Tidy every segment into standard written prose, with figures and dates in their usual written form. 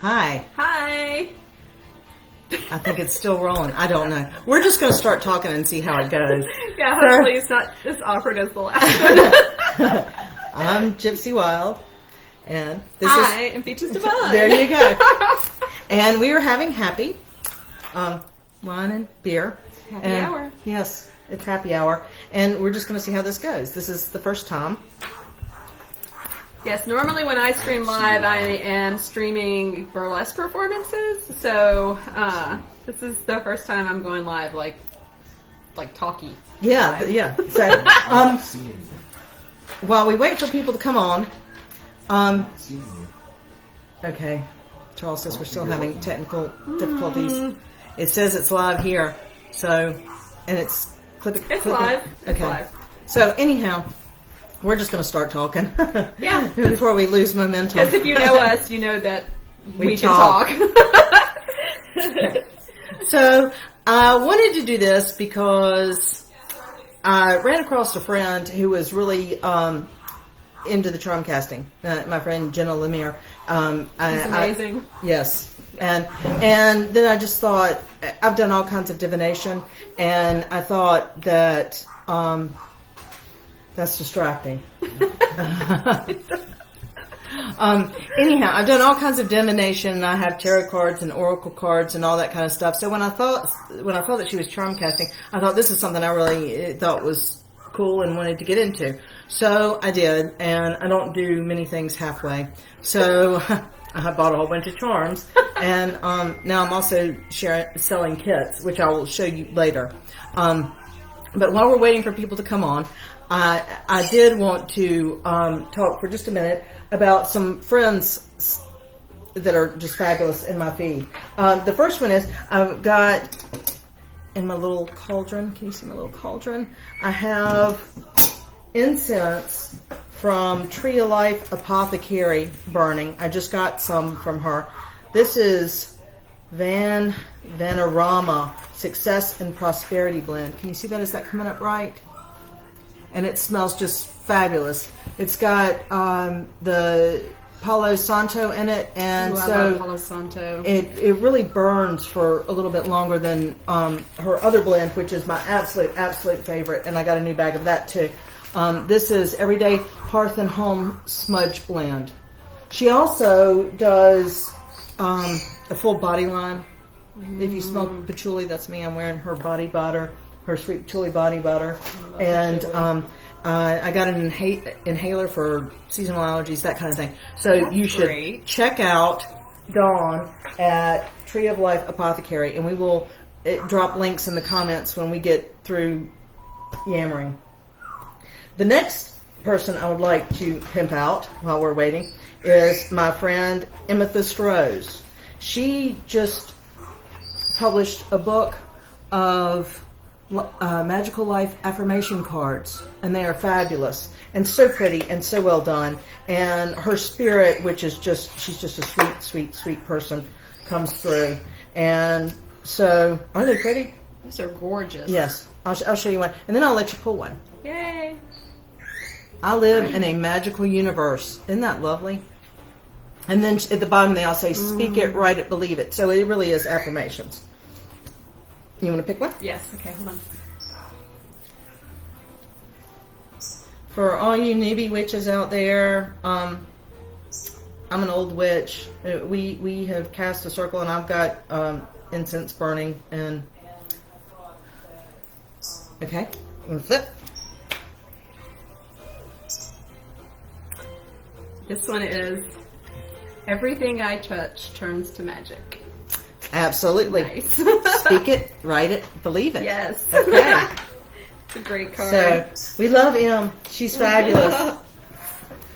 Hi. Hi. I think it's still rolling. I don't know. We're just going to start talking and see how it goes. Yeah, hopefully it's not as awkward as the last one. I'm Gypsy Wylde, and this Hi, and Peaches Divine. There you go. And we are having happy wine and beer. Happy hour. Yes, it's happy hour, and we're just going to see how this goes. This is the first time. Yes, normally when I stream live, I am streaming burlesque performances. So this is the first time I'm going live, like talkie. Yeah, live. yeah. So while we wait for people to come on, okay. Charles says we're still having technical difficulties. It says it's live here, so and it's It's live. It's Okay. live. So anyhow, we're just going to start talking. Yeah. Before we lose momentum. Because if you know us, you know that we can talk. talk. So I wanted to do this because I ran across a friend who was really into the charm casting. My friend Jenna Lemire. It's amazing. Yes. And then I just thought, I've done all kinds of divination, and I thought that that's distracting. Anyhow, I've done all kinds of divination. I have tarot cards and oracle cards and all that kind of stuff. So when I thought that she was charm casting, I thought this is something I really thought was cool and wanted to get into. So I did, and I don't do many things halfway. So I bought a whole bunch of charms, and now I'm also selling kits, which I will show you later. But while we're waiting for people to come on, I did want to talk for just a minute about some friends that are just fabulous in my feed. The first one is I've got in my little cauldron. Can you see my little cauldron? I have incense from Tree of Life Apothecary burning. I just got some from her. This is Vanarama Success and Prosperity Blend. Can you see that? Is that coming up right? And it smells just fabulous. It's got the Palo Santo in it, and I so love Palo Santo. it really burns for a little bit longer than her other blend, which is my absolute favorite. And I got a new bag of that too. This is Everyday Hearth and Home Smudge Blend. She also does a full body line. If you smell patchouli, that's me. I'm wearing her body butter, her sweet patchouli body butter. And I got an inhaler for seasonal allergies, that kind of thing. So you should check out Dawn at Tree of Life Apothecary, and we will drop links in the comments when we get through yammering. The next person I would like to pimp out while we're waiting is my friend Amethyst Rose. She just published a book of Magical Life affirmation cards, and they are fabulous and so pretty and so well done. And her spirit, which is she's just a sweet person, comes through. And so, aren't they pretty? Those are gorgeous. Yes, I'll show you one, and then I'll let you pull one. Yay! I live in a magical universe. Isn't that lovely? And then at the bottom they all say, speak it, write it, believe it. So it really is affirmations. You want to pick one? Yes. Okay, hold on. For all you newbie witches out there, I'm an old witch. We have cast a circle, and I've got incense burning. And okay, I'm gonna flip. This one is everything I touch turns to magic. Absolutely. Nice. Speak it, write it, believe it. Yes. Okay. It's a great card. So we love Em. She's fabulous.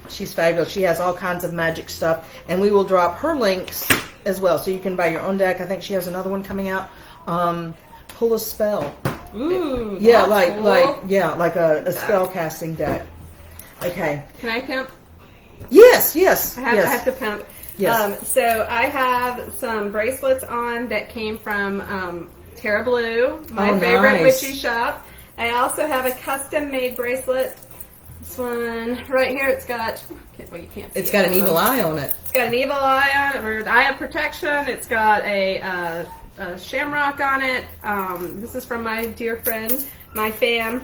She's fabulous. She has all kinds of magic stuff, and we will drop her links as well, so you can buy your own deck. I think she has another one coming out. Pull a spell. Ooh. Yeah, that's cool. like a spell casting deck. Okay. Can I pimp? Yes. I have to pimp. Yes. So I have some bracelets on that came from Terra Blue, my favorite nice. witchy shop. I also have a custom-made bracelet This one right here, it's got, well, you can't see It's got an evil eye on it. It's got an evil eye on it, or eye of protection. It's got a shamrock on it. This is from my dear friend, my fan,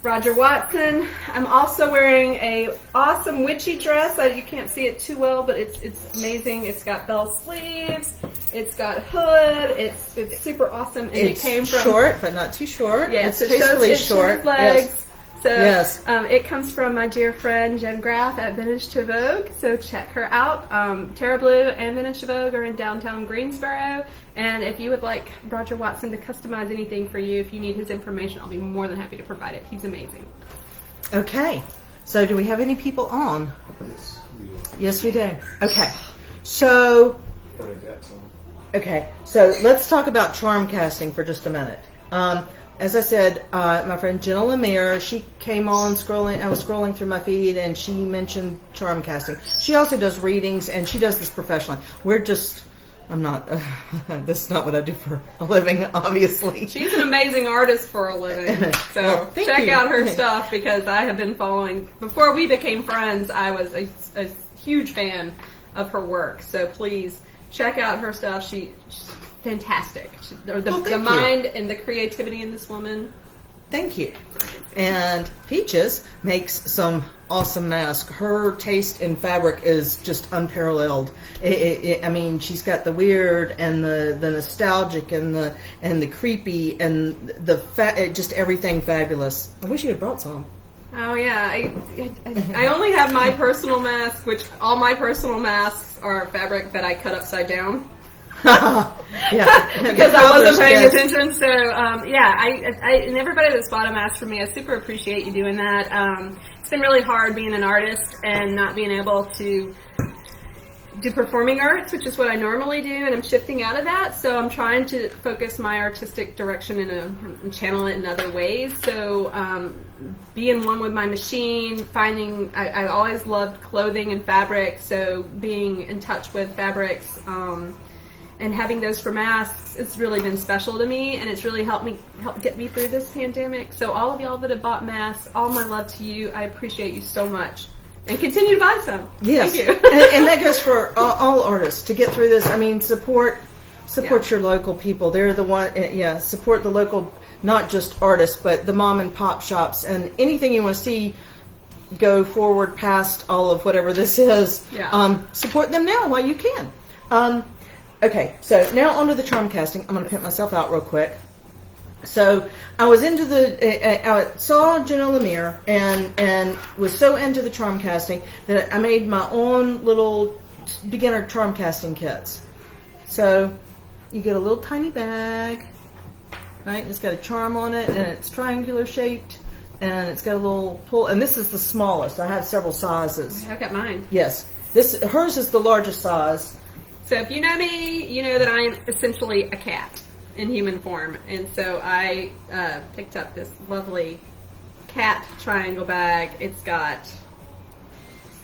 Roger Watson. I'm also wearing a awesome witchy dress. You can't see it too well, but it's amazing. It's got bell sleeves. It's got hood. It's super awesome. And It's it came from short, but not too short. Yes, it's it shows tastefully it shows short. legs. Yes. So Yes. it comes from my dear friend Jen Graff at Vintage to Vogue. So check her out. Terra Blue and Vintage to Vogue are in downtown Greensboro. And if you would like Roger Watson to customize anything for you, if you need his information, I'll be more than happy to provide it. He's amazing. Okay. So do we have any people on? Yes, we do. Okay. So, okay. So let's talk about charm casting for just a minute. As I said, my friend Jenna Lemire, she came on scrolling. I was scrolling through my feed, and she mentioned charm casting. She also does readings, and she does this professionally. I'm not. This is not what I do for a living, obviously. She's an amazing artist for a living. So Well, check you. out her stuff, because I have been following. Before we became friends, I was a huge fan of her work. So please check out her stuff. She's fantastic. The mind and the creativity in this woman. Thank you. And Peaches makes some awesome masks. Her taste in fabric is just unparalleled. I mean, she's got the weird and the nostalgic and the creepy and just everything fabulous. I wish you had brought some. Oh yeah, I only have my personal mask, which all my personal masks are fabric that I cut upside down. Yeah, Because I wasn't paying Yes. attention. So yeah, I and everybody that's bought a mask from me, I super appreciate you doing that. It's been really hard being an artist and not being able to do performing arts, which is what I normally do, and I'm shifting out of that. So I'm trying to focus my artistic direction and channel it in other ways. So being one with my machine, I always loved clothing and fabric, so being in touch with fabrics and having those for masks, it's really been special to me, and it's really helped get me through this pandemic. So all of y'all that have bought masks, all my love to you. I appreciate you so much. And continue to buy some. Yes, Thank you. and that goes for all artists to get through this. I mean, support your local people. They're the one. Yeah, support the local, not just artists, but the mom and pop shops, and anything you want to see go forward past all of whatever this is. Yeah. Support them now while you can. Okay, so now onto the charm casting. I'm going to pimp myself out real quick. So I was into I saw Jenna Lemire and was so into the charm casting that I made my own little beginner charm casting kits. So you get a little tiny bag, right? It's got a charm on it, and it's triangular shaped, and it's got a little pull. And this is the smallest. I have several sizes. I've got mine. Yes, hers is the largest size. So if you know me, you know that I'm essentially a cat in human form. And so I picked up this lovely cat triangle bag. It's got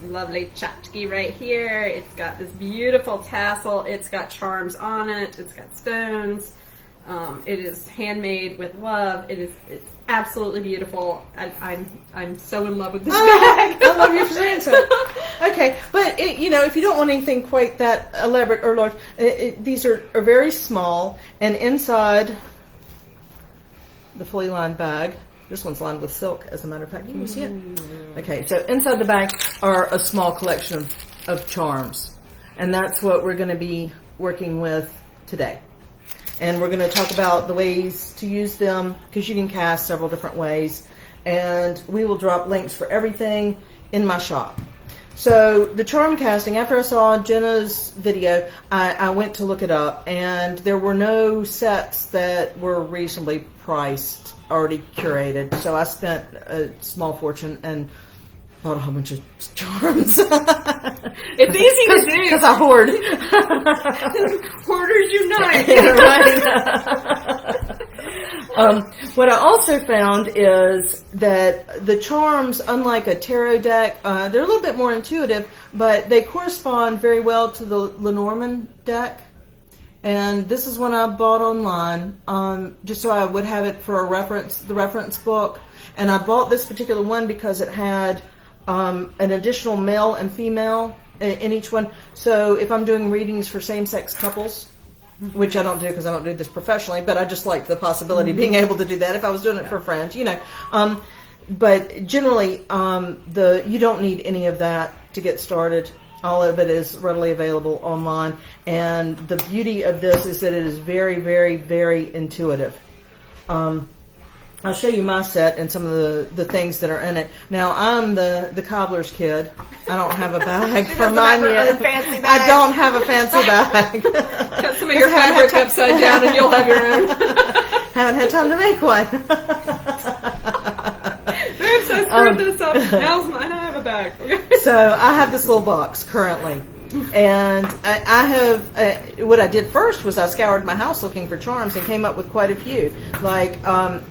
lovely tchotchke right here. It's got this beautiful tassel. It's got charms on it. It's got stones. It is handmade with love. It's absolutely beautiful. I'm so in love with this bag. I love you for saying so. Okay, but if you don't want anything quite that elaborate or large, these are very small, and inside the fully lined bag, this one's lined with silk, as a matter of fact. Can you see it? Okay, so inside the bag are a small collection of charms, and that's what we're going to be working with today. And we're going to talk about the ways to use them, because you can cast several different ways. And we will drop links for everything in my shop. So the charm casting, after I saw Jenna's video, I went to look it up. And there were no sets that were reasonably priced, already curated. So I spent a small fortune and bought a whole bunch of charms. It's easy to do. Because I hoard. Hoarders unite. Right. What I also found is that the charms, unlike a tarot deck, they're a little bit more intuitive, but they correspond very well to the Lenormand deck. And this is one I bought online, just so I would have it for the reference book. And I bought this particular one because it had an additional male and female in each one. So if I'm doing readings for same-sex couples, which I don't do because I don't do this professionally, but I just like the possibility of being able to do that if I was doing it for friends, but generally, you don't need any of that to get started. All of it is readily available online, and the beauty of this is that it is very, very, very intuitive. I'll show you my set and some of the things that are in it. Now, I'm the cobbler's kid. I don't have a bag for mine yet. I don't have a fancy bag. Cut some of your fabric upside down and you'll have your own. Haven't had time to make one. Oops, I screwed this up. Now's mine. I have a bag. So I have this little box currently. And I have, what I did first was I scoured my house looking for charms and came up with quite a few. Like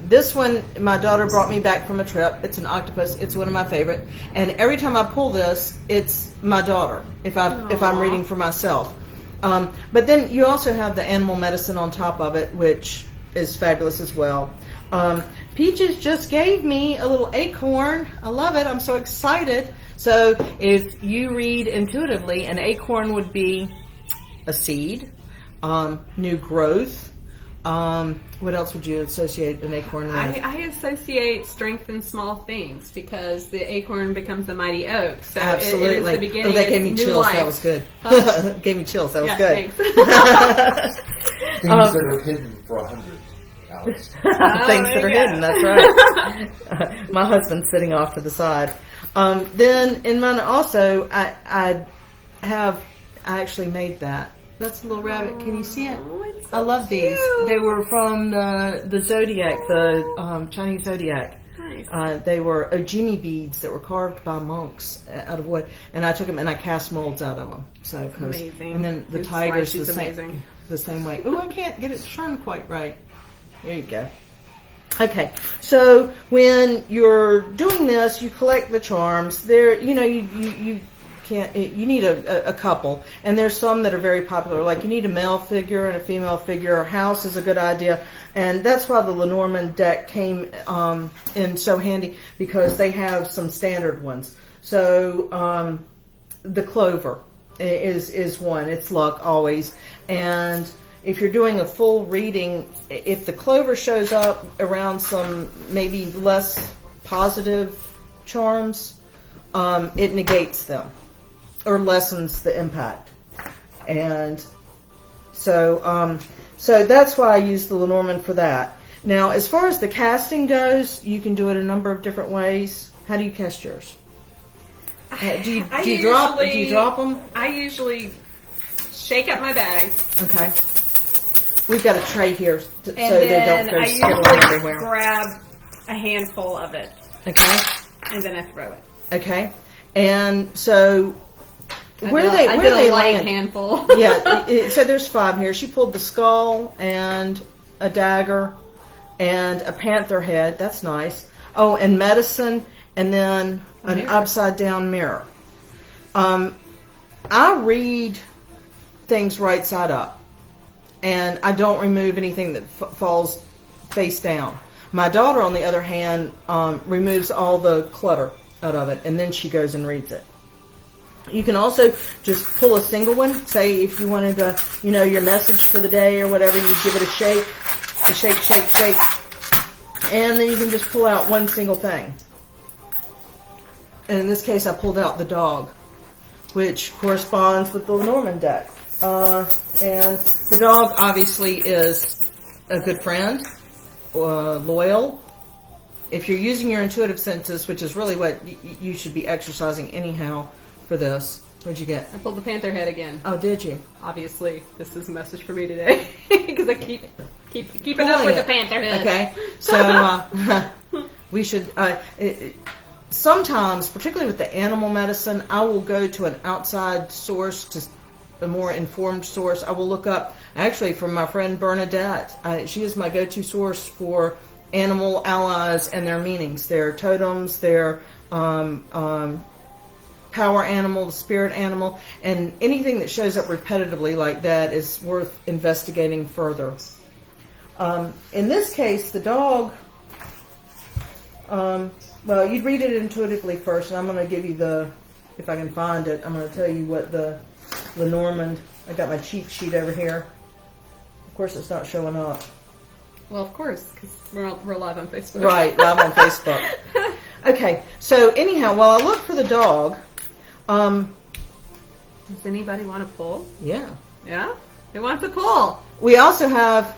this one, my daughter brought me back from a trip. It's an octopus. It's one of my favorite. And every time I pull this, it's my daughter if I'm reading for myself. But then you also have the animal medicine on top of it, which is fabulous as well. Peaches just gave me a little acorn. I love it. I'm so excited. So if you read intuitively, an acorn would be a seed, new growth. What else would you associate an acorn with? I associate strength in small things because the acorn becomes a mighty oak. So Absolutely. it is the beginning. That gave me of chills. new life. That was good. Gave me chills. That was good. Things that are hidden for 100 hours. Things that are hidden. That's right. My husband's sitting off to the side. Then in mine also, I actually made that. That's a little rabbit. Can you see it? Oh, I love these. cute. They were from the zodiac, the Chinese zodiac. Nice. They were ojimi beads that were carved by monks out of wood, and I took them and I cast molds out of them. So Amazing. And then the Good tiger's slice. the She's same, amazing. the same way. Oh, I can't get it shone quite right. There you go. Okay, so when you're doing this, you collect the charms. There, you can't. You need a couple, and there's some that are very popular. Like you need a male figure and a female figure. A house is a good idea, and that's why the Lenormand deck came in so handy because they have some standard ones. So the clover is one. It's luck always, and if you're doing a full reading, if the clover shows up around some maybe less positive charms, it negates them or lessens the impact. And so that's why I use the Lenormand for that. Now, as far as the casting goes, you can do it a number of different ways. How do you cast yours? Do you drop them? I usually shake up my bag. Okay. We've got a tray here so And they then don't go I skittling usually everywhere. grab a handful of it. Okay. And then I throw it. Okay. And so where I they did a light land? handful. Yeah. So there's 5 here. She pulled the skull and a dagger and a panther head. That's nice. Oh, and medicine, and then an upside down mirror. I read things right side up. And I don't remove anything that falls face down. My daughter, on the other hand, removes all the clutter out of it, and then she goes and reads it. You can also just pull a single one. Say if you wanted to, your message for the day or whatever, you give it a shake, and then you can just pull out one single thing. And in this case, I pulled out the dog, which corresponds with the Lenormand deck. And the dog obviously is a good friend, loyal. If you're using your intuitive senses, which is really what you should be exercising anyhow for this. What'd you get? I pulled the panther head again. Oh, did you? Obviously, this is a message for me today because I keep keeping up with the panther head. Okay, so we should. Sometimes, particularly with the animal medicine, I will go to an outside source to. A more informed source. I will look up, actually, from my friend Bernadette. She is my go-to source for animal allies and their meanings, their totems, their power animal, the spirit animal, and anything that shows up repetitively like that is worth investigating further. In this case, the dog Well, you'd read it intuitively first, and I'm going to give you the, if I can find it, I'm going to tell you what the Lenormand, I got my cheat sheet over here. Of course, it's not showing up. Well, of course, because we're live on Facebook. Right, live on Facebook. Okay, so anyhow, while I look for the dog, Does anybody want to pull? yeah. Yeah? Who wants to pull? We also have,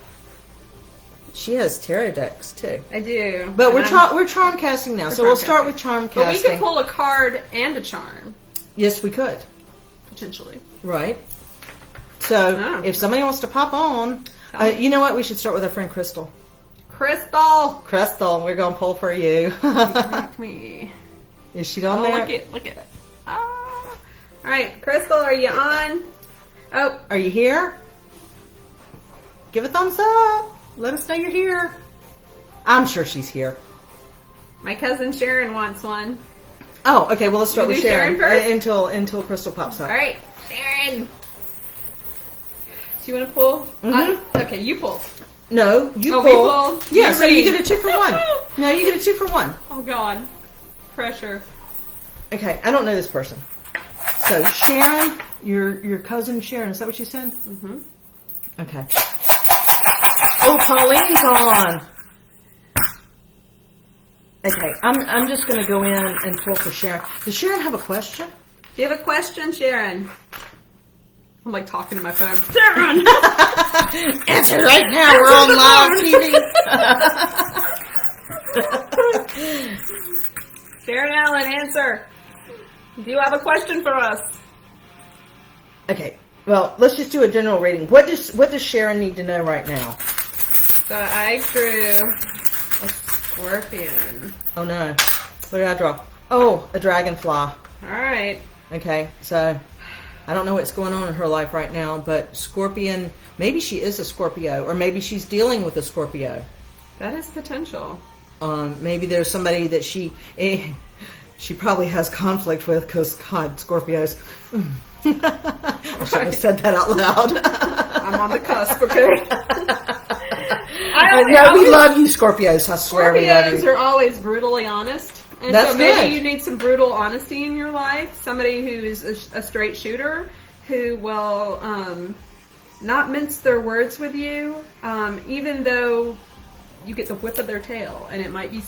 she has tarot decks too. I do. But And we're charm casting now, so charm we'll start casting. with charm But we casting. could pull a card and a charm, Yes, we could. potentially. Right. So Oh. if somebody wants to pop on, you know what? We should start with our friend Crystal. Crystal! Crystal, we're going to pull for you. Rock me. Is she on Oh, there? look at it. Ah. All right, Crystal, are you on? Oh, Are you here? Give a thumbs up. Let us know you're here. I'm sure she's here. my cousin Sharon wants one. Oh, okay. Well, let's start You with do Sharon, Sharon first? until Crystal pops up. All right, Sharon. Do you want to pull? Mhm. Okay, you pull. No, you Oh, pull. we pull. Yeah, You so you read. get a 2 for 1. No, you get a 2 for 1. Oh, God. Pressure. Okay, I don't know this person. So Sharon, your cousin Sharon, is that what you said? Mm-hmm. Okay. Oh, Pauline's on. Okay, I'm just going to go in and pull for Sharon. Does Sharon have a question? Do you have a question, Sharon? I'm like talking to my phone. Sharon! Answer right now. We're on live TV. Sharon Allen, answer. Do you have a question for us? Okay. Well, let's just do a general reading. What does Sharon need to know right now? So I drew a scorpion. Oh no. What did I draw? Oh, a dragonfly. All right. Okay, so I don't know what's going on in her life right now, but Scorpion, maybe she is a Scorpio, or maybe she's dealing with a Scorpio. That is potential. Maybe there's somebody that she probably has conflict with, because, God, Scorpios. I shouldn't have said that out loud. I'm on the cusp, okay? No, we love you, Scorpios. I swear we love Scorpios you. are always brutally honest. And That's so maybe good. you need some brutal honesty in your life. Somebody who is a straight shooter who will not mince their words with you, even though you get the whip of their tail. And it might be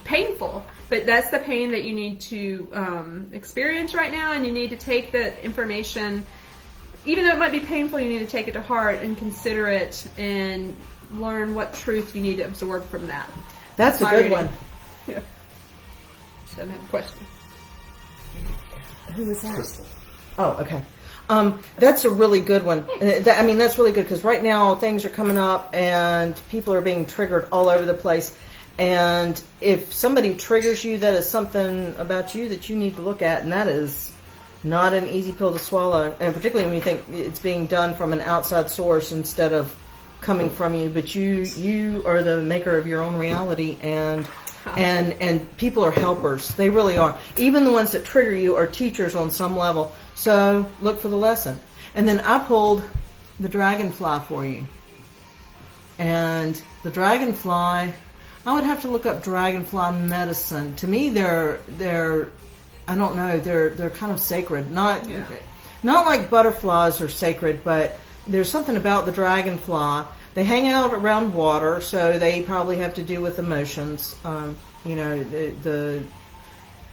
painful, but that's the pain that you need to experience right now. And you need to take the information, even though it might be painful, you need to take it to heart and consider it and learn what truth you need to absorb from that. That's a My good reading. one. Yeah. So I have a question. Who was that? Crystal. Oh, okay. That's a really good one. I mean, that's really good because right now things are coming up and people are being triggered all over the place. And if somebody triggers you, that is something about you that you need to look at, and that is not an easy pill to swallow. And particularly when you think it's being done from an outside source instead of coming from you. But you are the maker of your own reality, and people are helpers. They really are. Even the ones that trigger you are teachers on some level. So look for the lesson. And then I pulled the dragonfly for you. And the dragonfly, I would have to look up dragonfly medicine. To me, they're I don't know, they're kind of sacred. Not like butterflies are sacred, but there's something about the dragonfly. They hang out around water, so they probably have to do with emotions. You know,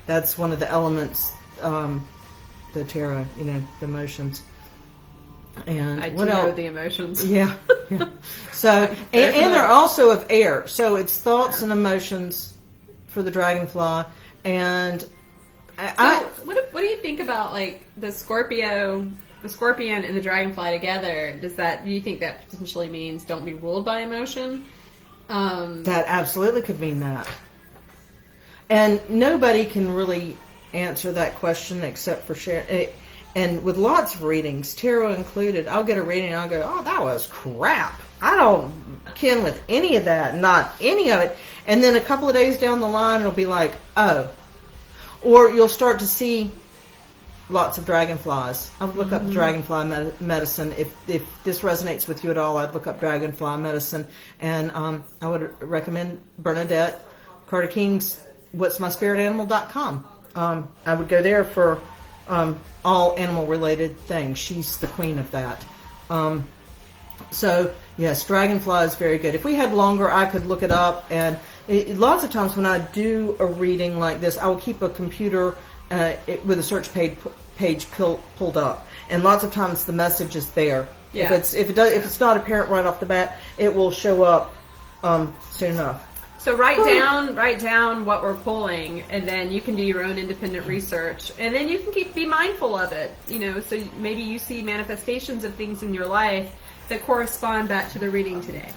that's one of the elements, the tarot. You know, the emotions. And I do what know else? the emotions. Yeah. So, and they're also of air. So it's thoughts and emotions for the dragonfly. And What do you think about like the scorpion and the dragonfly together? Do you think that potentially means don't be ruled by emotion? that absolutely could mean that. And nobody can really answer that question except for Sharon. And with lots of readings, tarot included, I'll get a reading and I'll go, oh, that was crap. I don't kin with any of that, not any of it. And then a couple of days down the line, it'll be like, oh. Or you'll start to see lots of dragonflies. I would look up dragonfly medicine. If this resonates with you at all, I'd look up dragonfly medicine. And I would recommend Bernadette Carter King's what'smyspiritanimal.com. I would go there for all animal related things. She's the queen of that. So yes, Dragonfly is very good. If we had longer, I could look it up. And lots of times when I do a reading like this, I will keep a computer with a search page pulled up, and lots of times the message is there. Yeah. If it's not apparent right off the bat, it will show up soon enough. So write down what we're pulling, and then you can do your own independent research, and then you can be mindful of it. So maybe you see manifestations of things in your life that correspond back to the reading today.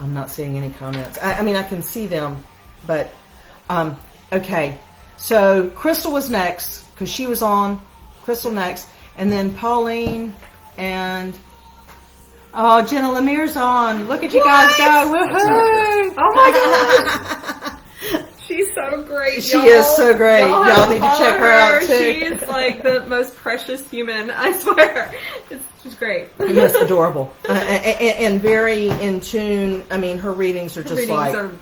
I'm not seeing any comments. I mean, I can see them, but okay. So Crystal was next because she was on. Crystal next, and then Pauline and Jenna Lemire's on. Look at you guys go! Woohoo! Oh my God, she's so great. She is so great. Y'all need to check her out too. She's like the most precious human. I swear, she's great. Yes, adorable, and very in tune. I mean, her readings are just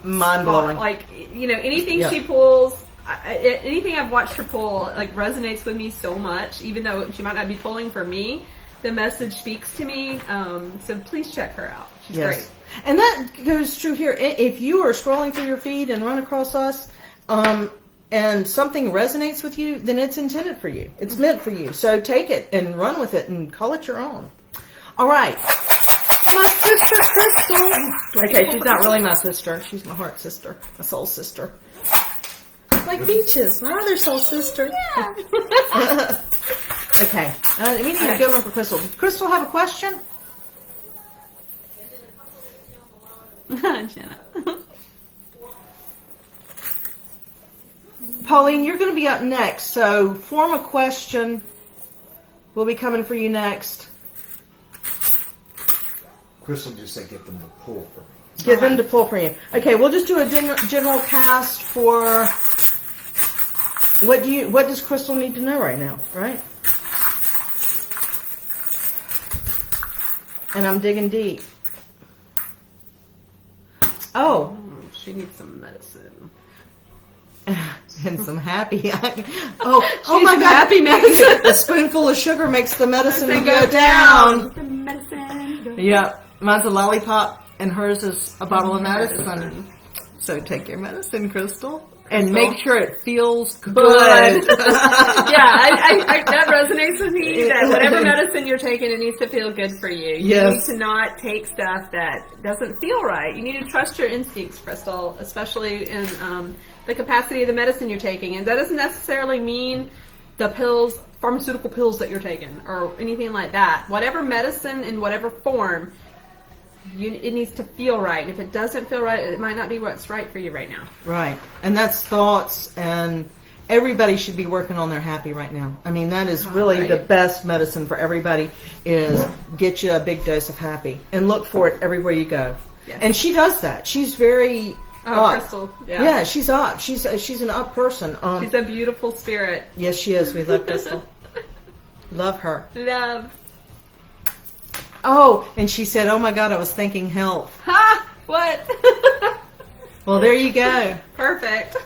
mind blowing. Like anything she pulls. Anything I've watched her pull resonates with me so much, even though she might not be pulling for me. The message speaks to me, so please check her out. She's great. And that goes true here. If you are scrolling through your feed and run across us, and something resonates with you, then it's intended for you. It's meant for you. So take it and run with it and call it your own. All right. My sister Crystal. Okay, she's not really my sister. She's my heart sister, my soul sister. Like beaches, my other soul sister. Yeah. Okay, we need a good one for Crystal. Does Crystal have a question? Jenna. Pauline, you're going to be up next, so form a question. We'll be coming for you next. Crystal just said get them to pull for me. Get them to pull for you. Okay, we'll just do a general cast for what does Crystal need to know right now, right? And I'm digging deep. Oh, she needs some medicine. And some happy. Oh my God! Happy medicine. A spoonful of sugar makes the medicine go down. The medicine. Yeah, mine's a lollipop, and hers is a bottle of medicine. So take your medicine, Crystal, and make sure it feels good. That resonates with me. That whatever medicine you're taking, it needs to feel good for you. You need to not take stuff that doesn't feel right. You need to trust your instincts, Crystal, especially in the capacity of the medicine you're taking. And that doesn't necessarily mean the pills, pharmaceutical pills that you're taking, or anything like that. Whatever medicine in whatever form, it needs to feel right. And if it doesn't feel right, it might not be what's right for you right now. Right. And that's thoughts, and everybody should be working on their happy right now. I mean, that is really the best medicine for everybody, is get you a big dose of happy and look for it everywhere you go. Yes. And she does that. She's very up. Crystal. Yeah, she's up. She's an up person. She's a beautiful spirit. Yes, she is. We love Crystal. Love her. Love. Oh, and she said, "Oh my God, I was thinking health." Ha! What? Well, there you go. Perfect.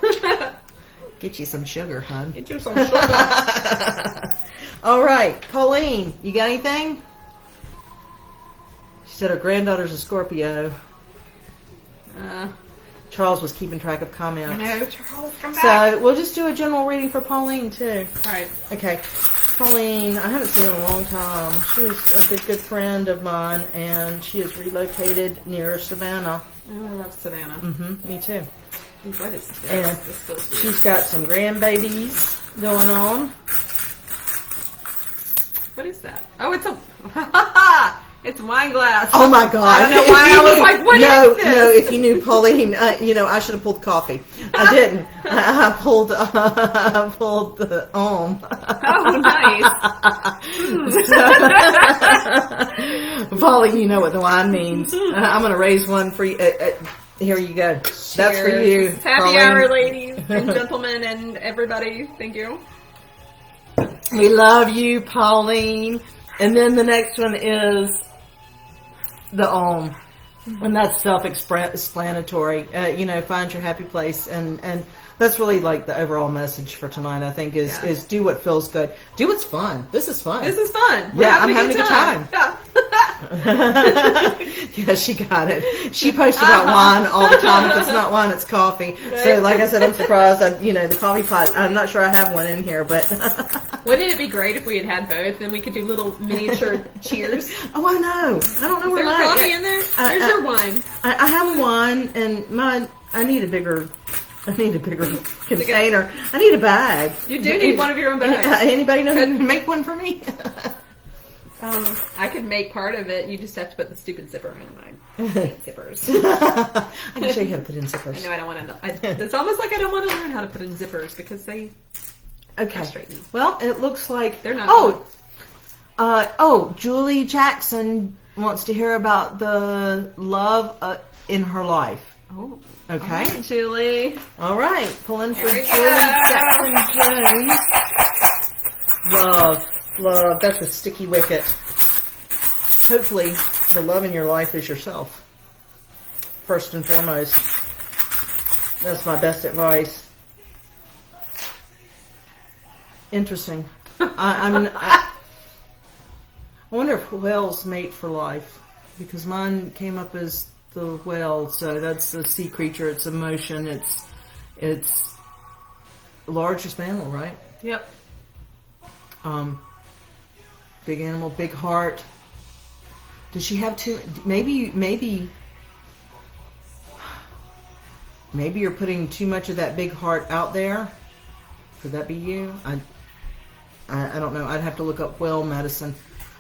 Get you some sugar, hon. Get you some sugar. All right, Pauline, you got anything? She said her granddaughter's a Scorpio. Charles was keeping track of comments. No, Charles, come back. So we'll just do a general reading for Pauline too. All right. Okay. Pauline, I haven't seen her in a long time. She was a good friend of mine, and she is relocated near Savannah. Oh, I love Savannah. Mm-hmm. Me too. What is Savannah? And she's got some grandbabies going on. What is that? Oh, it's a it's a wine glass. Oh my God! I don't know why I was like, what is this? No, if you knew Pauline, I should have pulled coffee. I didn't. I pulled the Om. Oh, nice. Pauline, you know what the wine means. I'm going to raise one for you. Here you go. Cheers. That's for you. Happy Pauline. hour, ladies and gentlemen, and everybody. Thank you. We love you, Pauline. And then the next one is the Om. And that's self-explanatory. Find your happy place, and that's really like the overall message for tonight. I think is do what feels good, do what's fun. This is fun. This is fun. Yeah, I'm having a good time. Yeah. Yeah, she got it. She posts about wine all the time. If it's not wine, it's coffee. So, like I said, I'm surprised. The coffee pot. I'm not sure I have one in here, but wouldn't it be great if we had both? Then we could do little miniature cheers. Oh, I know. I don't know Is where there mine. coffee in there? There's your wine. I have a wine, and mine. I need a bigger container. I need a bag. You do need one of your own bags. Anybody know who can make one for me? I could make part of it. You just have to put the stupid zipper in mine. Zippers. I can show you how to put in zippers. I know I don't want to. It's almost like I don't want to learn how to put in zippers because they. Okay. Well, it looks like they're not. Julie Jackson wants to hear about the love in her life. Oh. Okay. All right, Julie. All right. Pulling for Here we Julie go. Jackson Jones. Love. That's a sticky wicket. Hopefully, the love in your life is yourself. First and foremost. That's my best advice. Interesting. I wonder if whales mate for life, because mine came up as the whale. So that's a sea creature. It's emotion. It's the largest mammal, right? Yep. Big animal, big heart. Does she have two? Maybe you're putting too much of that big heart out there. Could that be you? I don't know. I'd have to look up whale medicine.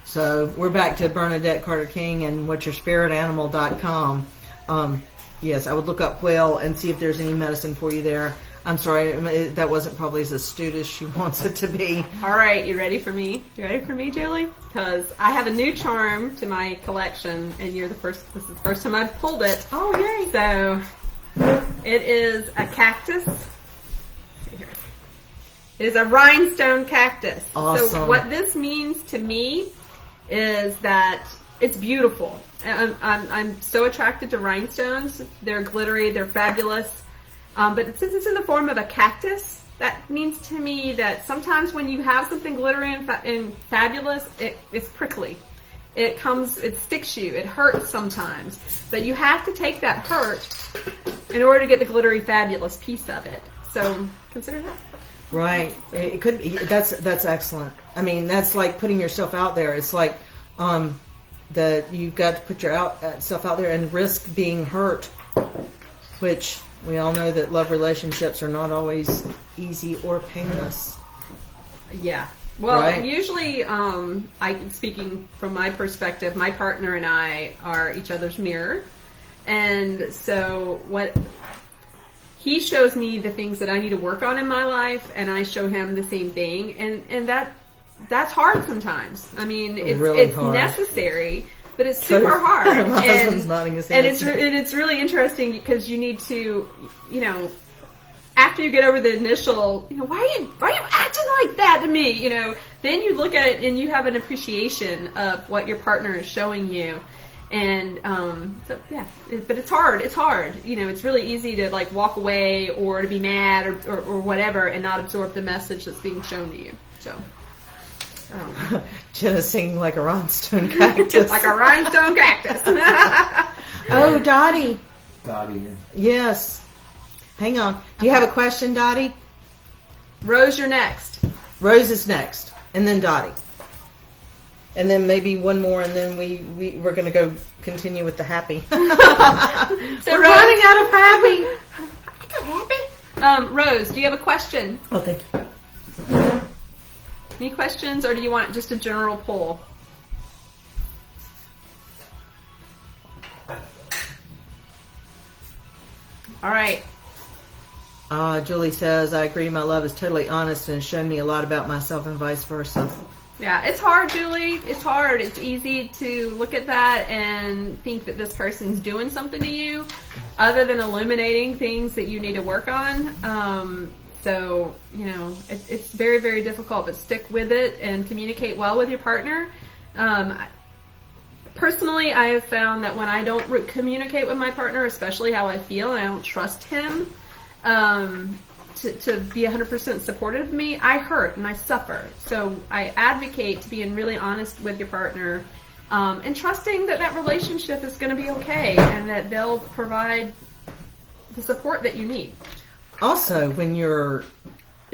So we're back to Bernadette Carter King and whatyourspiritanimal.com. Yes, I would look up whale and see if there's any medicine for you there. I'm sorry, that wasn't probably as astute as she wants it to be. All right, you ready for me? You ready for me, Julie? Because I have a new charm to my collection, and this is the first time I've pulled it. Oh, yay. So, it is a cactus. It is a rhinestone cactus. Awesome. So what this means to me is that it's beautiful. I'm so attracted to rhinestones. They're glittery, they're fabulous. But since it's in the form of a cactus, that means to me that sometimes when you have something glittery and fabulous, it's prickly. It sticks you. It hurts sometimes. But you have to take that hurt in order to get the glittery, fabulous piece of it. So consider that. Right. It could be. That's excellent. I mean, that's like putting yourself out there. It's like that you've got to put yourself out there and risk being hurt, which we all know that love relationships are not always easy or painless. Yeah. Well, right? Usually, speaking from my perspective, my partner and I are each other's mirror. And so he shows me the things that I need to work on in my life, and I show him the same thing. And that's hard sometimes. I mean, it's hard. Necessary, but it's super hard. My husband's nodding his head. And it's really interesting because you need to, after you get over the initial, why are you acting like that to me? Then you look at it and you have an appreciation of what your partner is showing you. And but it's hard. It's hard. It's really easy to like walk away or to be mad or whatever and not absorb the message that's being shown to you. So. Jenna's singing like a rhinestone cactus. Like a rhinestone cactus. Oh, Dottie. Dottie. Yes. Hang on. Do you have a question, Dottie? Rose, you're next. Rose is next. And then Dottie. And then maybe one more, and then we're going to go continue with the happy. So we're running out of happy. Rose, do you have a question? Oh, thank you. Any questions, or do you want just a general poll? All right. Julie says, I agree, my love is totally honest and has shown me a lot about myself and vice versa. Yeah, it's hard, Julie. It's hard. It's easy to look at that and think that this person's doing something to you other than illuminating things that you need to work on. So, it's very, very difficult, but stick with it and communicate well with your partner. personally, I have found that when I don't communicate with my partner, especially how I feel, and I don't trust him to be 100% supportive of me, I hurt and I suffer. So I advocate to being really honest with your partner and trusting that that relationship is going to be okay and that they'll provide the support that you need. Also, when you're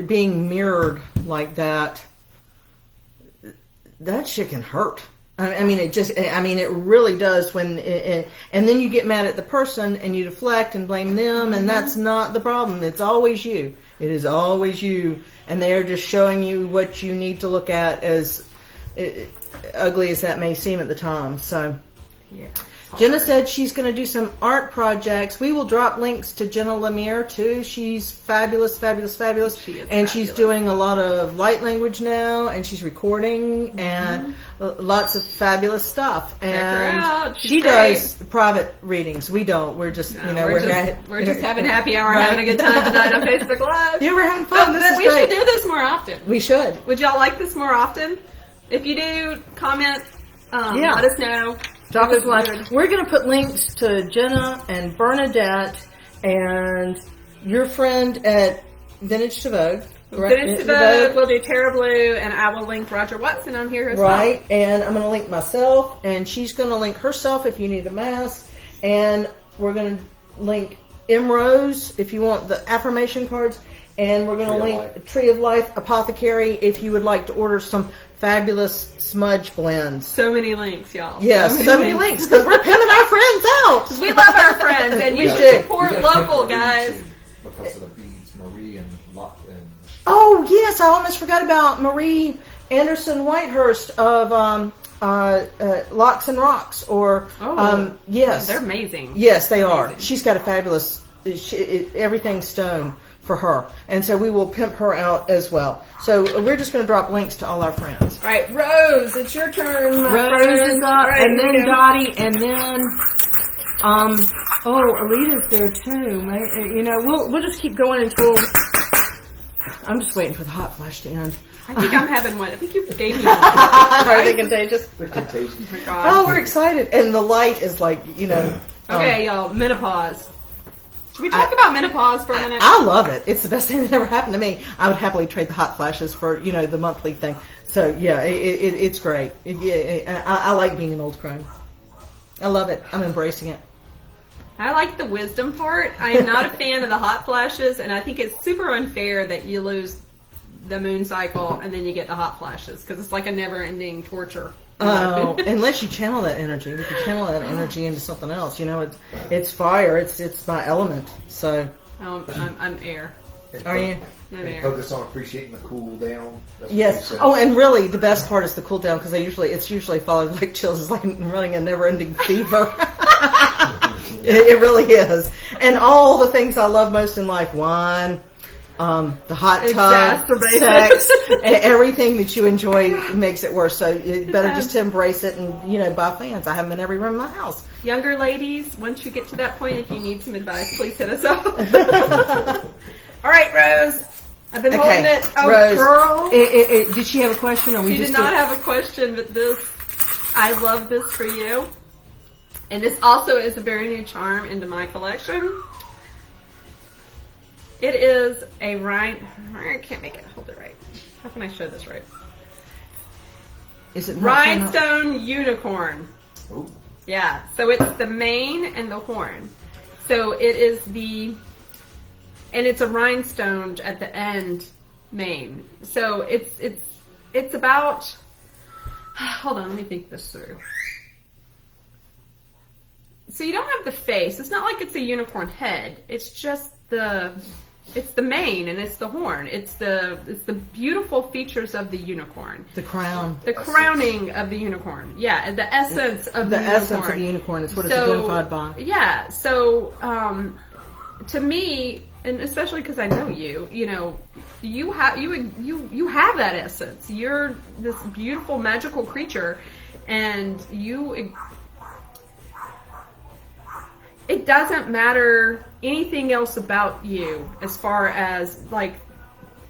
being mirrored like that, that shit can hurt. I mean, it really does and then you get mad at the person and you deflect and blame them, and that's not the problem. It's always you. It is always you. And they're just showing you what you need to look at, as ugly as that may seem at the time. So, Yeah. Jenna said she's going to do some art projects. We will drop links to Jenna Lemire too. She's fabulous, fabulous, fabulous. She is and fabulous. She's doing a lot of light language now, and she's recording and lots of fabulous stuff. her And out. She's she great. does private readings. We don't. We're just, we're just having happy hour, Right. having a good time tonight on Facebook Live. Yeah, we're having fun. This is we great. should do this more often. We should. Would y'all like this more often? If you do, comment. Yeah. Let us know. Drop It us was line. weird. We're going to put links to Jenna and Bernadette and your friend at Vintage to Vogue. Finish the book. We'll do Terra Blue, and I will link Roger Watson on here as well. Right, and I'm going to link myself, and she's going to link herself if you need a mask, and we're going to link M. Rose if you want the affirmation cards, and we're going to Tree of link Life. Tree of Life Apothecary if you would like to order some fabulous smudge blends. So many links, y'all. Yes, so many links, because we're pimping our friends out. We love our friends, and you We should do. support You gotta local, pick Marie, guys. too, because of the beads, Marie and Locke and Oh, yes, I almost forgot about Marie Anderson Whitehurst of Locks and Rocks, or yes, They're amazing. yes, they are. Amazing. She's got a fabulous everything stone for her, and so we will pimp her out as well. So we're just going to drop links to all our friends. All right, Rose, it's your turn. My Rose friend. is up, All right, and here then we go. Dottie, and then Alita's there too. You know, we'll just keep going until. I'm just waiting for the hot flash to end. I think I'm having one. I think you gave me one. Are they contagious? the Contagion. Oh, we're excited, and the light is like, you know. Okay, y'all, menopause. Should we talk about menopause for a minute? I love it. It's the best thing that ever happened to me. I would happily trade the hot flashes for, you know, the monthly thing. So yeah, it's great. I like being an old crone. I love it. I'm embracing it. I like the wisdom part. I am not a fan of the hot flashes, and I think it's super unfair that you lose the moon cycle and then you get the hot flashes, because it's like a never-ending torture. Oh, unless you channel that energy. If you channel that energy into something else, you know, it's fire. It's my element. So, I'm air. are you? I'm And air. focus on appreciating the cool down. That's what Yes. you said. Oh, and really, the best part is the cool down, because it's usually followed like chills. It's like running a never-ending fever. It really is. And all the things I love most in life: wine, the hot tub, Exacerbate sex, it. everything that you enjoy makes it worse. So you better just embrace it and, you know, buy fans. I have them in every room in my house. Younger ladies, once you get to that point, if you need some advice, please hit us up. All right, Rose. I've been holding it. Oh, Rose, girl. did she have a question? Or we She just did not have a question, but I love this for you. And this also is a very new charm into my collection. It is a I can't make it hold it right. How can I show this right? Is it not coming up? Rhinestone unicorn. Ooh. Yeah, so it's the mane and the horn. So it is and it's a rhinestone at the end mane. So it's about, hold on, let me think this through. So you don't have the face. It's not like it's a unicorn head. It's just it's the mane and it's the horn. It's the beautiful features of the unicorn. The crown. The crowning of the unicorn. Yeah, the essence of the unicorn. essence of the unicorn is what it's identified by. Yeah, so to me, and especially because I know you, you know, you have that essence. You're this beautiful, magical creature, and it doesn't matter anything else about you as far as like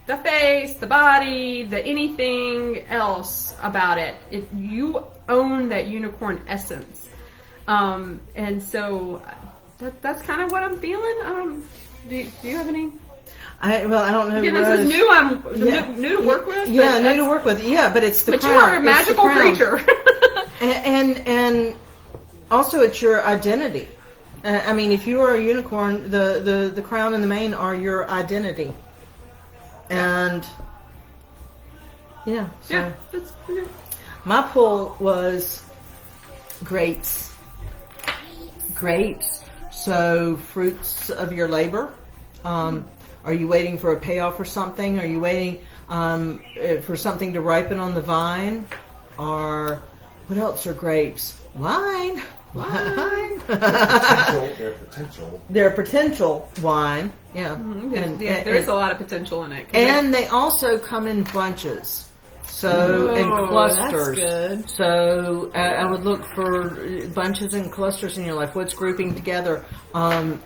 the face, the body, the anything else about it. You own that unicorn essence. And so that's kind of what I'm feeling. Do you have any? I don't know. Again, this is new. I'm new to work with. Yeah, new to work with. Yeah, but it's the But crown. you are a It's magical the crown. creature. and also it's your identity. I mean, if you are a unicorn, the crown and the mane are your identity. And yeah, so Yeah, that's my pull was grapes. Grapes. So fruits of your labor. Are you waiting for a payoff or something? Are you waiting for something to ripen on the vine? Or what else are grapes? Wine. Their potential. Their potential wine. Yeah. there's a lot of potential in it. And they also come in bunches. So, in clusters. That's good. So, I would look for bunches and clusters in your life. What's grouping together?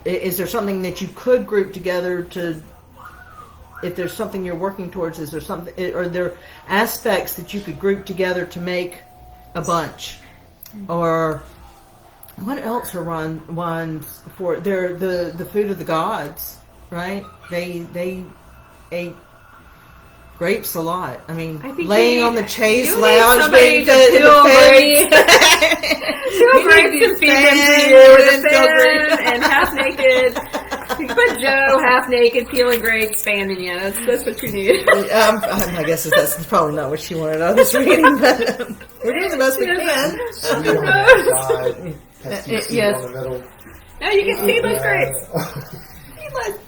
Is there something that you could group together to, if there's something you're working towards, is there something, are there aspects that you could group together to make a bunch? Or, what else are wines for? They're the food of the gods, right? They ate grapes a lot. I mean, laying on the chaise lounge, being fed in the grapes and feed them to you with a fan and half naked. You put Joe half naked peeling grapes, fanning you. That's what you need. I guess that's probably not what she wanted out of this reading, but we're doing the best we can. Sweet on the side, pesky Yes. on the middle. Now you can see those grapes. Seedless.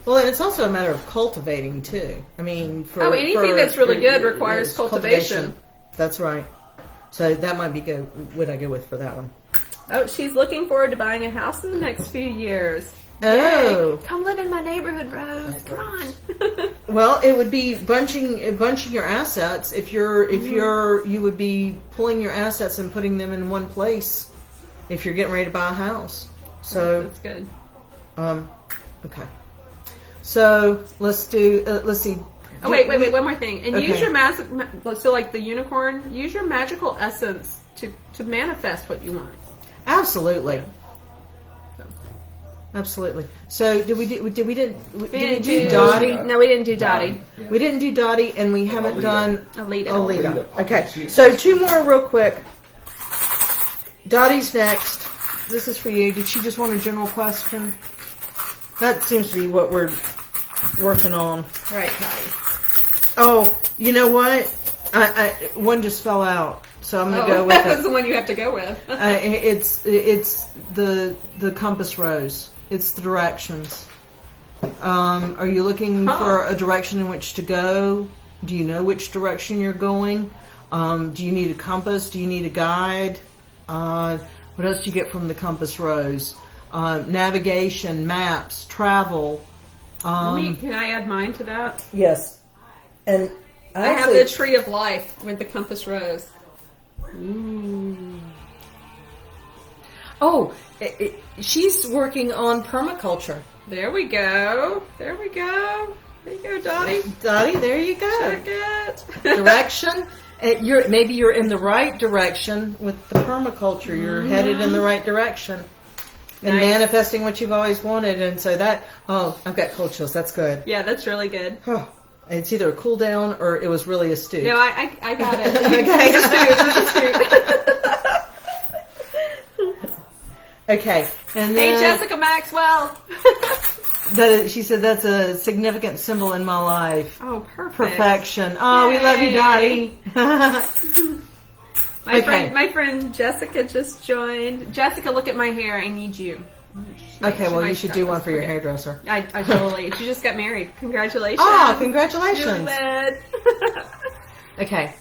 Well, and it's also a matter of cultivating too. I mean, anything that's really good requires cultivation. That's right. So that might be good. What I go with for that one? Oh, she's looking forward to buying a house in the next few years. Oh, Yay. Come live in my neighborhood, Rose. Come on. well, it would be bunching your assets. If you would be pulling your assets and putting them in one place. If you're getting ready to buy a house, so that's good. Okay. So let's see. Oh wait, one more thing. And Okay. use your so like the unicorn, use your magical essence to manifest what you want. Absolutely. Absolutely. So did we do Dottie? No, we didn't do Dottie. Yeah. We didn't do Dottie, and we haven't done Alita. Alita. Okay. So two more real quick. Dottie's next. This is for you. Did she just want a general question? That seems to be what we're working on. All right, Dottie. Oh, you know what? I one just fell out, so I'm gonna go with That's it. the one you have to go with. It's the compass rose. It's the directions. Are you looking for a direction in which to go? Do you know which direction you're going? Do you need a compass? Do you need a guide? What else do you get from the compass rose? Navigation, maps, travel. Can I add mine to that? Yes. And I have the tree of life with the compass rose. Oh, she's working on permaculture. There we go. There you go, Dottie. Dottie, there you go. Check it. Direction. Maybe you're in the right direction with the permaculture. You're headed in the right direction. And Nice. manifesting what you've always wanted. And so I've got cold chills. That's good. Yeah, that's really good. Oh, it's either a cool down or it was really astute. No, I got it. Okay. And Hey, then Jessica Maxwell. she said that's a significant symbol in my life. Oh, perfect. Perfection. Oh, we love you, Yay. Dottie. My friend Jessica just joined. Jessica, look at my hair. I need you. Okay, well, you should do one for your hairdresser. I totally. She just got married. Congratulations. Ah, congratulations. Newlywed. Okay,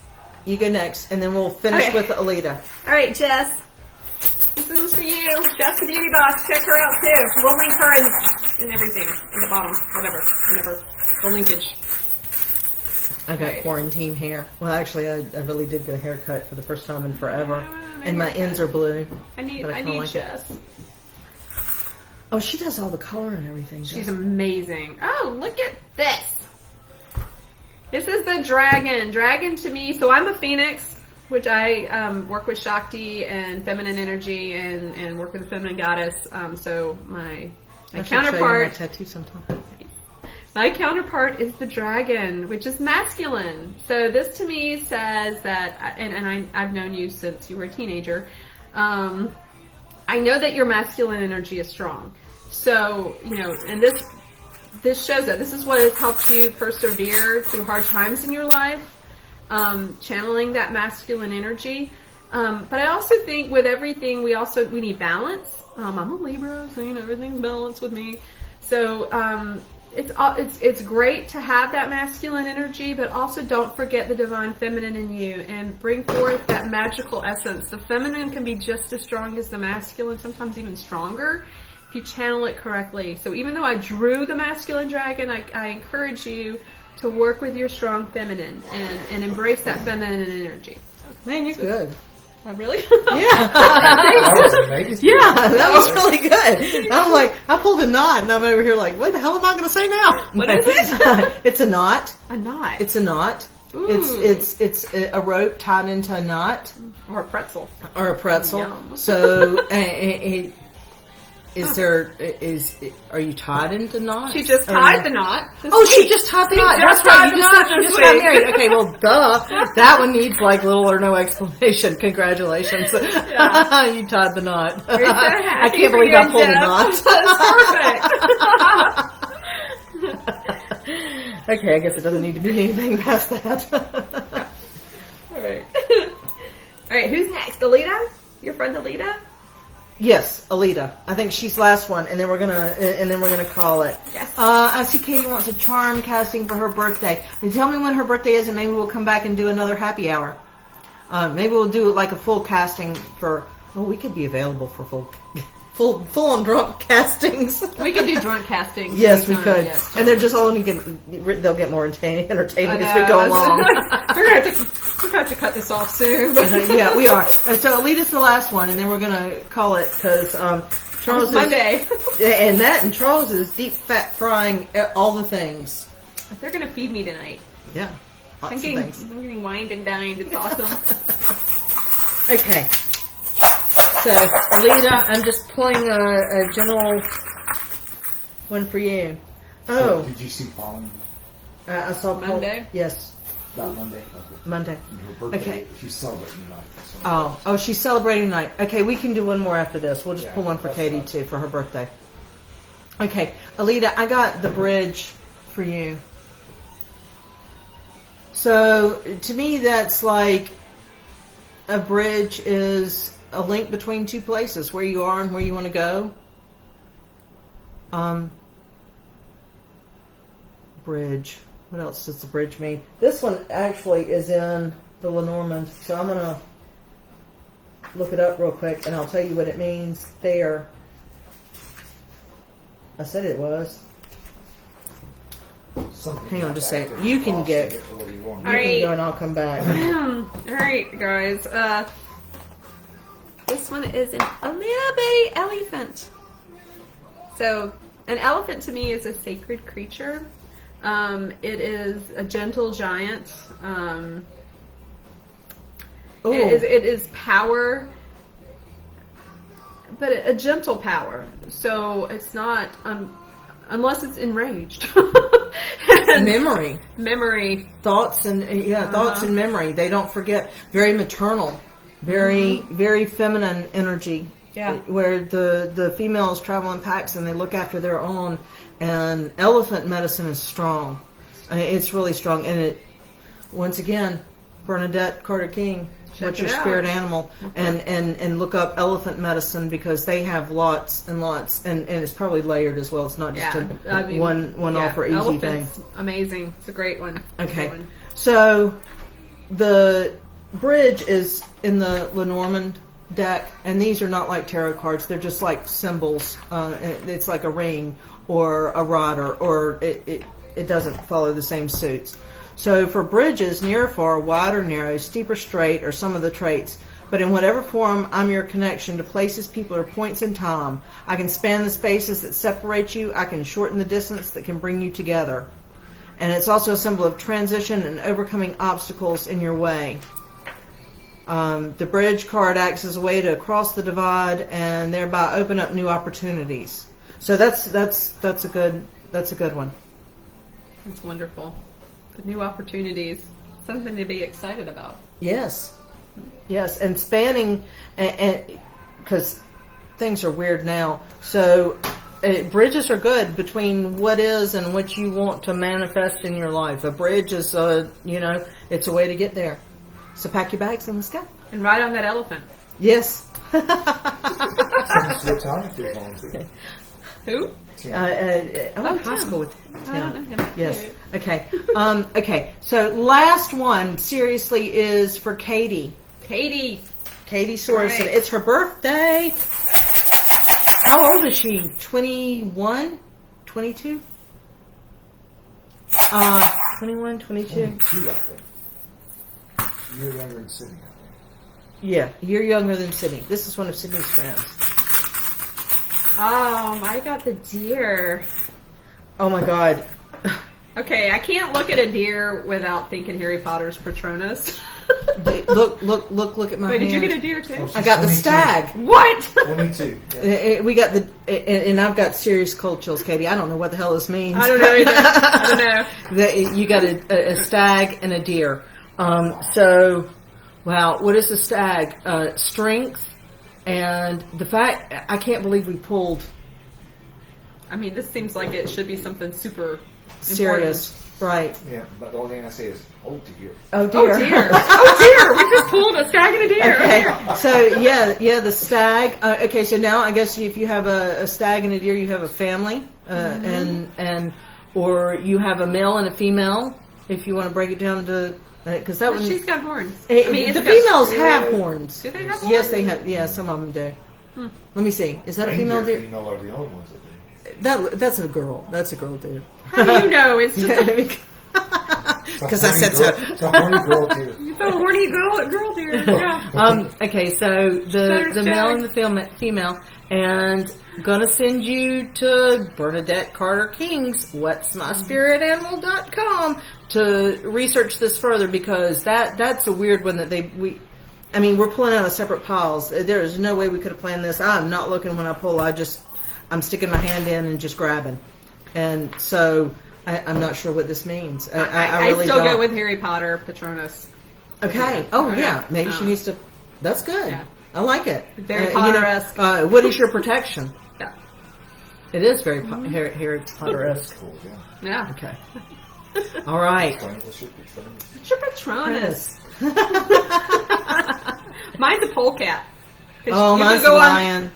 you go next, and then we'll finish Okay. with Alita. All right, Jess. This is for you. Jess the Beauty Boss. Check her out too. We'll link her in everything in the bottom. Whatever. The linkage. I got quarantine hair. Well, actually, I really did get a haircut for the first time in forever, and my ends are blue. I need But I kinda like it. Jess. Oh, she does all the color and everything. She's amazing. Oh, look at this. This is the dragon. Dragon to me, so I'm a Phoenix, which I work with Shakti and feminine energy and work with the feminine goddess. So my counterpart, tattoo sometime. my counterpart is the dragon, which is masculine. So this to me says that, and I've known you since you were a teenager. I know that your masculine energy is strong. So, and this shows that this is what has helped you persevere through hard times in your life, channeling that masculine energy. But I also think with everything, we need balance. I'm a Libra, so everything's balanced with me. So it's great to have that masculine energy, but also don't forget the divine feminine in you and bring forth that magical essence. The feminine can be just as strong as the masculine, sometimes even stronger, if you channel it correctly. So even though I drew the masculine dragon, I encourage you to work with your strong feminine and embrace that feminine energy. Man, you're good. Oh, really? Yeah. That was amazing. Yeah, that was really good. I'm like, I pulled a knot, and I'm over here like, what the hell am I going to say now? What is it? It's a knot. A knot. It's a knot. Ooh. It's a rope tied into a knot. Or a pretzel. Or a pretzel. Yum. So, are you tied into knots? She just tied the knot. She just tied the knot. That's right. You just got married. Okay, well, duh. That one needs like little or no explanation. Congratulations. Yeah. You tied the knot. So I can't believe I pulled a knot. That's perfect. Okay, I guess it doesn't need to be anything past that. All right, who's next? Alita? Your friend Alita? Yes, Alita. I think she's last one, and then we're gonna call it. Yes. I see Katie wants a charm casting for her birthday. And tell me when her birthday is, and maybe we'll come back and do another happy hour. Maybe we'll do like a full casting for. Well, we could be available for full on drunk castings. We could do drunk casting. Yes, we could. Yes. And they're just only they'll get more entertaining as we go along. We're gonna have to cut this off soon. Yeah, we are. And so Alita's the last one, and then we're gonna call it because Charles is Monday. and Charles is deep fat frying all the things. They're gonna feed me tonight. Yeah, I'm lots of getting things. wined and dined. It's awesome. Okay. So, Alita, I'm just pulling a general one for you. Oh. Did you see Palm I saw Monday? Yes, that Monday? Okay. Monday. And her birthday, Okay. she's celebrating tonight. So. Oh, she's celebrating tonight. Okay, we can do one more after this. We'll just pull one for that's Katie, fine. too, for her birthday. Okay, Alita, I got the bridge for you. So, to me, that's like a bridge is a link between two places, where you are and where you want to go. Bridge. What else does the bridge mean? This one actually is in the Lenormand, so I'm going to look it up real quick, and I'll tell you what it means there. I said it was. Something Hang on like just a that. second. You can get- You You can go and I'll come back. All right, guys. This one is a little baby elephant. So, an elephant to me is a sacred creature. It is a gentle giant. It is power, but a gentle power. So it's not unless it's enraged. Memory. Memory. Thoughts and thoughts and memory. They don't forget. Very maternal. Very feminine energy. Yeah. Where the females travel in packs and they look after their own. And elephant medicine is strong. It's really strong. And it, once again, Bernadette Carter King, what's your spirit animal? Okay. And look up elephant medicine because they have lots and lots. And it's probably layered as well. It's not just one off or easy thing. Amazing. It's a great one. Okay. So the bridge is in the Lenormand deck, and these are not like tarot cards. They're just like symbols. It's like a ring or a rod, or it doesn't follow the same suits. So for bridges, near or far, wide or narrow, steep or straight, or some of the traits, but in whatever form, I'm your connection to places, people, or points in time. I can span the spaces that separate you. I can shorten the distance that can bring you together. And it's also a symbol of transition and overcoming obstacles in your way. The bridge card acts as a way to cross the divide and thereby open up new opportunities. So that's a good one. It's wonderful. The new opportunities, something to be excited about. Yes, and spanning, and because things are weird now, so bridges are good between what is and what you want to manifest in your life. A bridge is it's a way to get there. So pack your bags and let's go. And ride on that elephant. Yes. What time is it going to? Who? I went to high Tim. school with I don't know him. Yes. Okay. Okay. So last one, seriously, is for Katie. Katie Sorensen. Right. It's her birthday. How old is she? 21? 22? 21, 22? 22, I think. You're younger than Sydney, I think. Yeah, you're younger than Sydney. This is one of Sydney's friends. I got the deer. Oh my God. Okay, I can't look at a deer without thinking Harry Potter's Patronus. Look at my Wait, did you hand. get a deer too? I got the 22. stag. What? 22. Yeah. We got and I've got serious cold chills, Katie. I don't know what the hell this means. I don't know either. I don't know. You got a stag and a deer. So, wow, what is the stag? Strength, and the fact, I can't believe we pulled I mean, this seems like it should be something super serious. important. Right. Yeah, but the only thing I say is, oh dear. Oh dear. Oh dear. Oh dear. We just pulled a stag and a deer. Okay, so yeah, the stag. Okay, so now I guess if you have a stag and a deer, you have a family, and or you have a male and a female. If you want to break it down to, because that one, She's got horns. the it's got- females have horns. Do they have Yes, horns? they have. Yeah, some of them do. Let me see. Is that a Reindeer female deer? female are the only ones that do. That's a girl. That's a girl deer. How do you know? It's just Because I said so. It's a horny girl too. a horny girl deer. Yeah. Okay, so the Stag. male and the female, and gonna send you to Bernadette Carter King's whatsmyspiritanimal.com to research this further, because that's a weird one that we're pulling out of separate piles. There is no way we could have planned this. I'm not looking when I pull. I'm sticking my hand in and just grabbing, and so I'm not sure what this means. I really still don't. go with Harry Potter Patronus. Okay. Oh Okay. yeah. Maybe she needs to. That's good. Yeah. I like it. Very Potter-esque. What is your protection? Yeah. It is very Harry Potter-esque. Cool, yeah. Yeah. Okay. All right. What's your Patronus? What's your Patronus? Mine's a polecat. Oh, mine's a lion.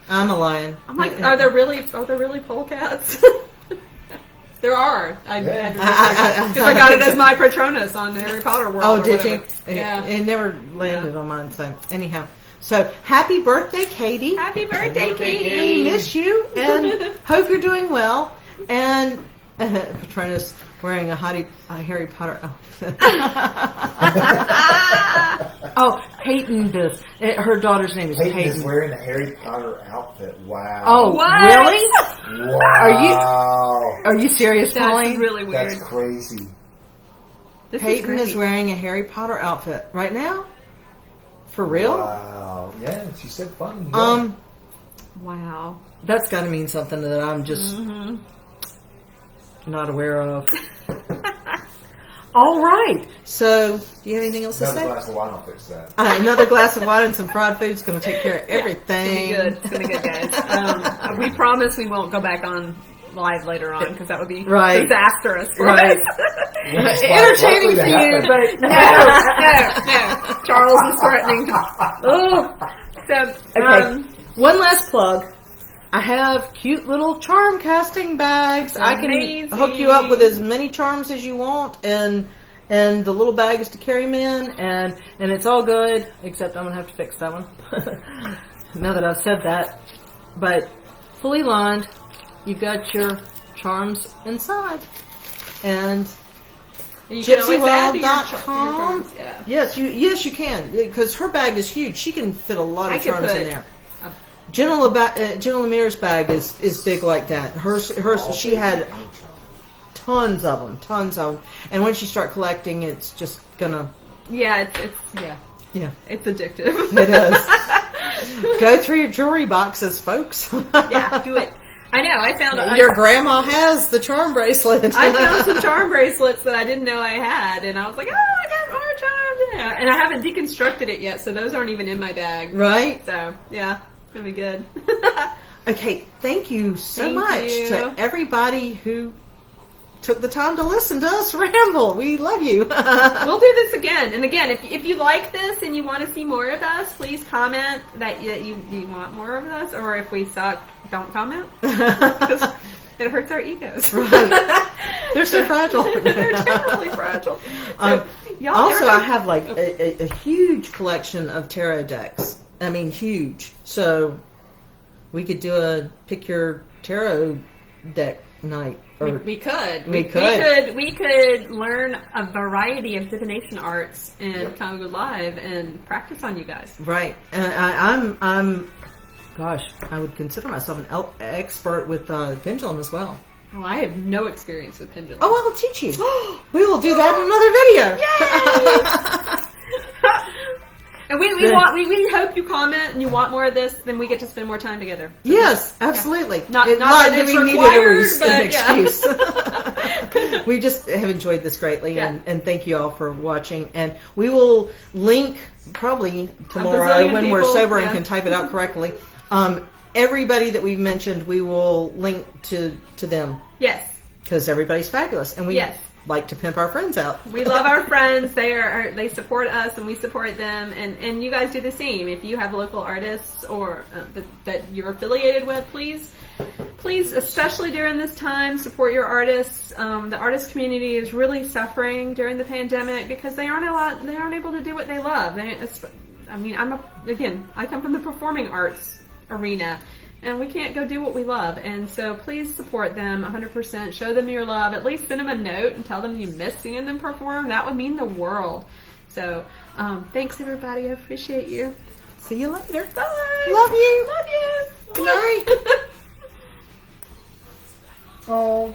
I'm a lion. I'm like, are there really polecats? There are. Because I got it as my Patronus on Harry Potter World. Oh, or did whatever. you? Yeah. It never landed on mine. So anyhow, so happy birthday, Katie. Happy birthday, We Katie. miss you and hope you're doing well. And Patronus wearing a Harry Potter outfit. Oh, Peyton does. Her daughter's name is Peyton is Peyton. wearing a Harry Potter outfit. Wow. Oh, What? really? Wow. Are you serious, That's Colleen? really weird. That's crazy. This Peyton is great. wearing a Harry Potter outfit right now. For real? Wow. Yeah, she said fun. Wow. That's got to mean something that I'm just not aware of. All right. So, do you have anything else to Another say? glass of wine will fix that. Another glass of wine and some fried food is going to take care of everything. It's gonna be good, guys. We promise we won't go back on live later on because that would be Right. disastrous. For Right. us. It's Entertaining likely for to you, happen. but No. Charles is threatening. Oh. So, Okay. One last plug. I have cute little charm casting bags. I can Amazing. hook you up with as many charms as you want, and the little bag is to carry them in, and it's all good, except I'm going to have to fix that one. Now that I've said that. But fully lined, you've got your charms inside. And You can always add to your GypsyWylde.com. charms, yeah. Yes, you can, because her bag is huge. She can fit a lot I of could charms put in there. Jenna Lemire's bag is big like that. Hers she had tons of them, and once you start collecting, it's just gonna Yeah, yeah, it's addictive. it is. Go through your jewelry boxes, folks. Yeah, do it. I know. I found Your grandma has the charm bracelet. I found some charm bracelets that I didn't know I had, and I was like, oh, I got more charms. Yeah. And I haven't deconstructed it yet, so those aren't even in my bag. Right? So, yeah, it's going to be good. Okay, thank you so Thank much you. to everybody who took the time to listen to us ramble. We love you. We'll do this again. And again, if you like this and you want to see more of us, please comment that you want more of us, or if we suck, don't comment. Because it hurts our egos. Right. They're so fragile. They're terribly fragile. So, y'all Also, never- I have like a huge collection of tarot decks. I mean, huge. So we could do a pick your tarot deck night. Or We could. We could. We could learn a variety of divination arts and come go live and practice on you guys. right. And I'm. Gosh, I would consider myself an expert with pendulum as well. Oh, I have no experience with pendulum. Oh, I will teach you. We will do that in another video. And we hope you comment and you want more of this, then we get to spend more time together. Yes, absolutely. Not Not that that it's we needed required, an but excuse. We just have enjoyed this greatly, Yeah. and thank you all for watching. And we will link probably tomorrow bazillion when we're people, sober and yeah. can type it out correctly. Everybody that we've mentioned, we will link to them Yes. because everybody's fabulous, and we Yes. like to pimp our friends out. We love our friends. They support us and we support them, and you guys do the same. If you have local artists or that you're affiliated with, please, especially during this time, support your artists. The artist community is really suffering during the pandemic because they aren't able to do what they love. I come from the performing arts arena, and we can't go do what we love. And so please support them 100%. Show them your love. At least send them a note and tell them you miss seeing them perform. That would mean the world. So thanks, everybody. I appreciate you. See you later. Bye. Love you. Love you. Good night. Oh,